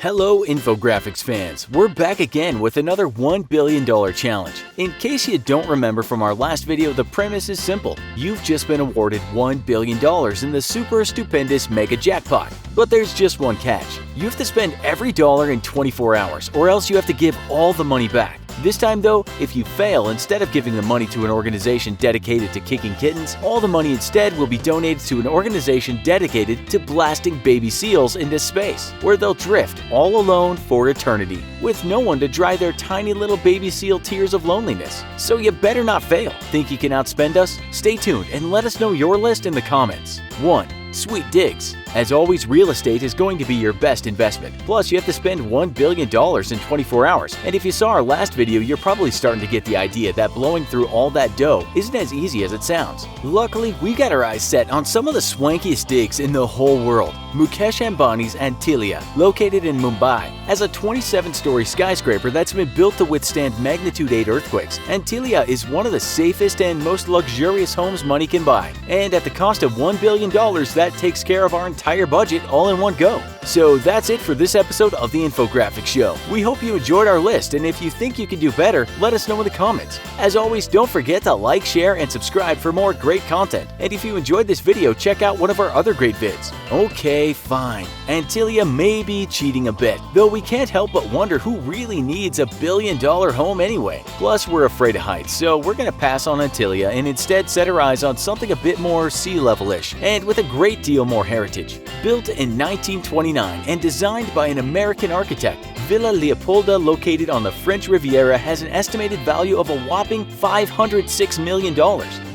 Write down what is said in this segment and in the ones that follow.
Hello Infographics fans, we're back again with another $1 billion challenge. In case you don't remember from our last video, the premise is simple. You've just been awarded $1 billion in the super stupendous mega jackpot. But there's just one catch. You have to spend every dollar in 24 hours or else you have to give all the money back. This time though, if you fail, instead of giving the money to an organization dedicated to kicking kittens, all the money instead will be donated to an organization dedicated to blasting baby seals into space, where they'll drift all alone for eternity, with no one to dry their tiny little baby seal tears of loneliness. So you better not fail. Think you can outspend us? Stay tuned and let us know your list in the comments. 1. Sweet digs. As always, real estate is going to be your best investment. Plus, you have to spend $1 billion in 24 hours. And if you saw our last video, you're probably starting to get the idea that blowing through all that dough isn't as easy as it sounds. Luckily, we got our eyes set on some of the swankiest digs in the whole world. Mukesh Ambani's Antilia, located in Mumbai, has a 27-story skyscraper that's been built to withstand magnitude 8 earthquakes. Antilia is one of the safest and most luxurious homes money can buy. And at the cost of $1 billion, that takes care of our entire budget all in one go. So that's it for this episode of the Infographics Show. We hope you enjoyed our list, and if you think you can do better, let us know in the comments. As always, don't forget to like, share, and subscribe for more great content. And if you enjoyed this video, check out one of our other great vids. Okay, fine. Antilia may be cheating a bit, though we can't help but wonder who really needs a billion-dollar home anyway. Plus, we're afraid of heights, so we're gonna pass on Antilia and instead set our eyes on something a bit more sea level-ish, and with a great deal more heritage. Built in 1929 and designed by an American architect, Villa Leopolda, located on the French Riviera, has an estimated value of a whopping $506 million.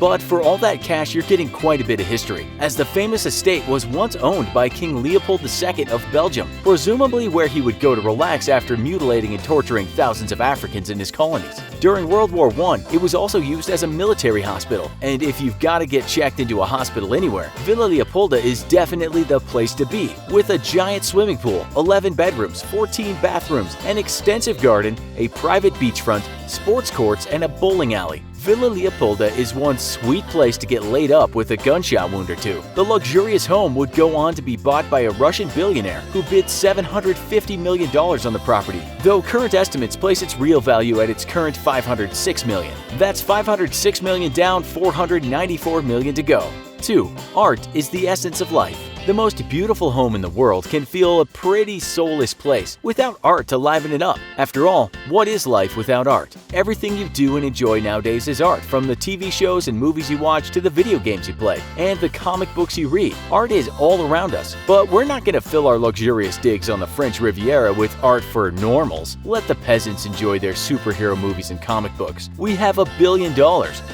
But for all that cash, you're getting quite a bit of history, as the famous estate was once owned by King Leopold II of Belgium, presumably where he would go to relax after mutilating and torturing thousands of Africans in his colonies. During World War I, it was also used as a military hospital, and if you've got to get checked into a hospital anywhere, Villa Leopolda is definitely the place to be, with a giant swimming pool, 11 bedrooms, 14 bathrooms, an extensive garden, a private beachfront, sports courts, and a bowling alley. Villa Leopolda is one sweet place to get laid up with a gunshot wound or two. The luxurious home would go on to be bought by a Russian billionaire who bid $750 million on the property, though current estimates place its real value at its current $506 million. That's $506 million down, $494 million to go. 2. Art is the essence of life. The most beautiful home in the world can feel a pretty soulless place without art to liven it up. After all, what is life without art? Everything you do and enjoy nowadays is art, from the TV shows and movies you watch to the video games you play and the comic books you read. Art is all around us, but we're not going to fill our luxurious digs on the French Riviera with art for normals. Let the peasants enjoy their superhero movies and comic books. We have $1 billion.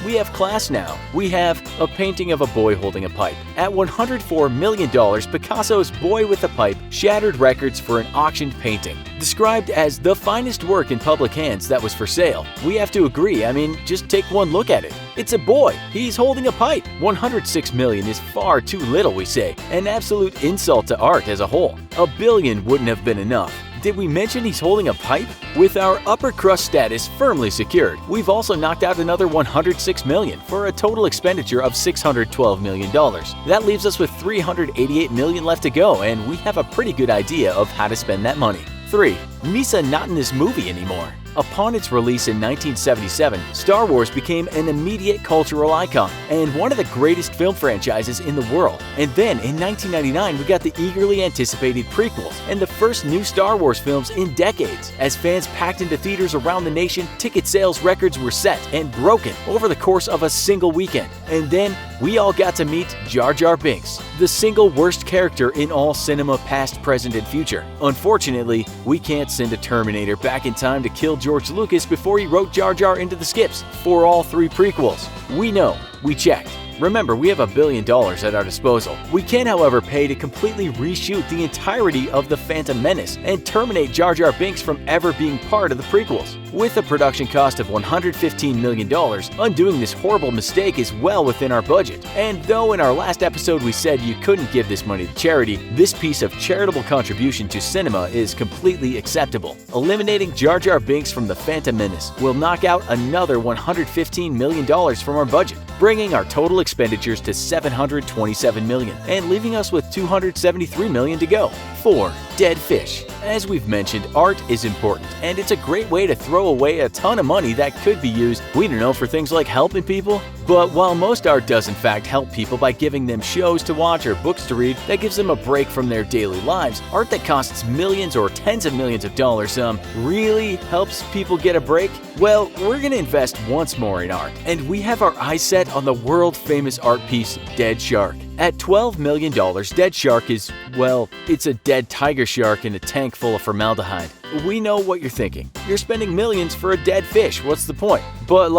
We have class now. We have a painting of a boy holding a pipe. At $104 million, Picasso's Boy with a Pipe shattered records for an auctioned painting. Described as the finest work in public hands that was for sale, we have to agree. I mean, just take one look at it. It's a boy. He's holding a pipe. $106 million is far too little, we say. An absolute insult to art as a whole. $1 billion wouldn't have been enough. Did we mention he's holding a pipe? With our upper crust status firmly secured, we've also knocked out another $106 million for a total expenditure of $612 million. That leaves us with $388 million left to go, and we have a pretty good idea of how to spend that money. 3. Misa not in this movie anymore. Upon its release in 1977, Star Wars became an immediate cultural icon and one of the greatest film franchises in the world. And then in 1999, we got the eagerly anticipated prequels and the first new Star Wars films in decades. As fans packed into theaters around the nation, ticket sales records were set and broken over the course of a single weekend. And then we all got to meet Jar Jar Binks, the single worst character in all cinema past, present, and future. Unfortunately, we can't send a Terminator back in time to kill George Lucas before he wrote Jar Jar into the skips for all 3 prequels. We know. We checked. Remember, we have $1 billion at our disposal. We can, however, pay to completely reshoot the entirety of The Phantom Menace and terminate Jar Jar Binks from ever being part of the prequels. With a production cost of $115 million, undoing this horrible mistake is well within our budget. And though in our last episode we said you couldn't give this money to charity, this piece of charitable contribution to cinema is completely acceptable. Eliminating Jar Jar Binks from The Phantom Menace will knock out another $115 million from our budget, bringing our total expenditures to $727 million and leaving us with $273 million to go. 4. Dead fish. As we've mentioned, art is important, and it's a great way to throw away a ton of money that could be used, we don't know, for things like helping people. But while most art does in fact help people by giving them shows to watch or books to read that gives them a break from their daily lives, art that costs millions or tens of millions of dollars really helps people get a break? Well, we're going to invest once more in art, and we have our eyes set on the world-famous art piece Dead Shark. At $12 million, Dead Shark is, well, it's a dead tiger shark in a tank full of formaldehyde. We know what you're thinking. You're spending millions for a dead fish, what's the point? But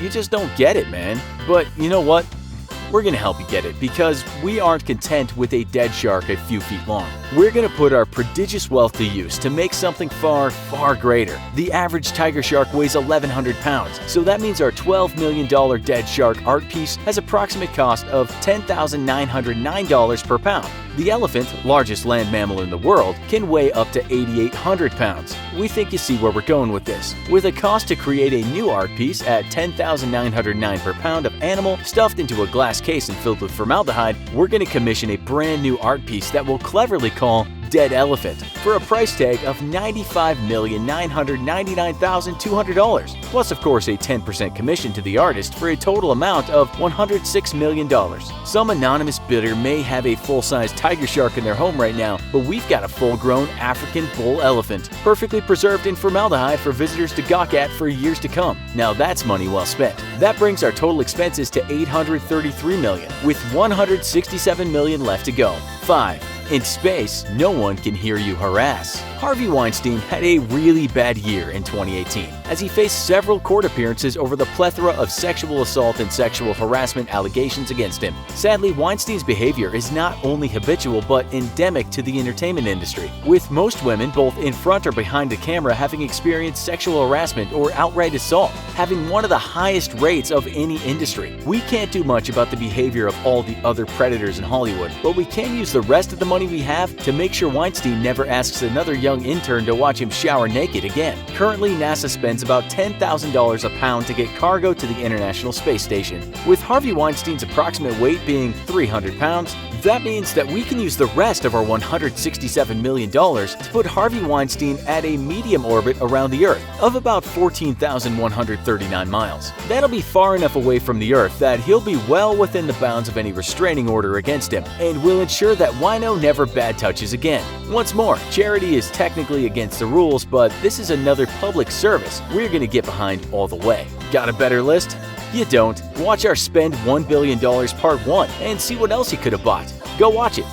you just don't get it, man. But you know what? We're going to help you get it, because we aren't content with a dead shark a few feet long. We're going to put our prodigious wealth to use to make something far, far greater. The average tiger shark weighs 1,100 pounds, so that means our $12 million dead shark art piece has approximate cost of $10,909 per pound. The elephant, largest land mammal in the world, can weigh up to 8,800 pounds. We think you see where we're going with this. With a cost to create a new art piece at $10,909 per pound of animal stuffed into a glass case and filled with formaldehyde, we're going to commission a brand new art piece that we'll cleverly call Dead Elephant for a price tag of $95,999,200, plus of course a 10% commission to the artist for a total amount of $106 million. Some anonymous bidder may have a full-size tiger shark in their home right now, but we've got a full-grown African bull elephant, perfectly preserved in formaldehyde for visitors to gawk at for years to come. Now that's money well spent. That brings our total expenses to $833 million, with $167 million left to go. 5. In space, no one can hear you harass. Harvey Weinstein had a really bad year in 2018, as he faced several court appearances over the plethora of sexual assault and sexual harassment allegations against him. Sadly, Weinstein's behavior is not only habitual but endemic to the entertainment industry, with most women both in front or behind the camera having experienced sexual harassment or outright assault, having one of the highest rates of any industry. We can't do much about the behavior of all the other predators in Hollywood, but we can use the rest of the money we have to make sure Weinstein never asks another young intern to watch him shower naked again. Currently, NASA spends about $10,000 a pound to get cargo to the International Space Station. With Harvey Weinstein's approximate weight being 300 pounds, that means that we can use the rest of our $167 million to put Harvey Weinstein at a medium orbit around the Earth of about 14,139 miles. That'll be far enough away from the Earth that he'll be well within the bounds of any restraining order against him, and will ensure that Wino never bad touches again. Once more, charity is technically against the rules, but this is another public service we're going to get behind all the way. Got a better list? You don't. Watch our Spend $1 Billion Part 1 and see what else you could have bought. Go watch it.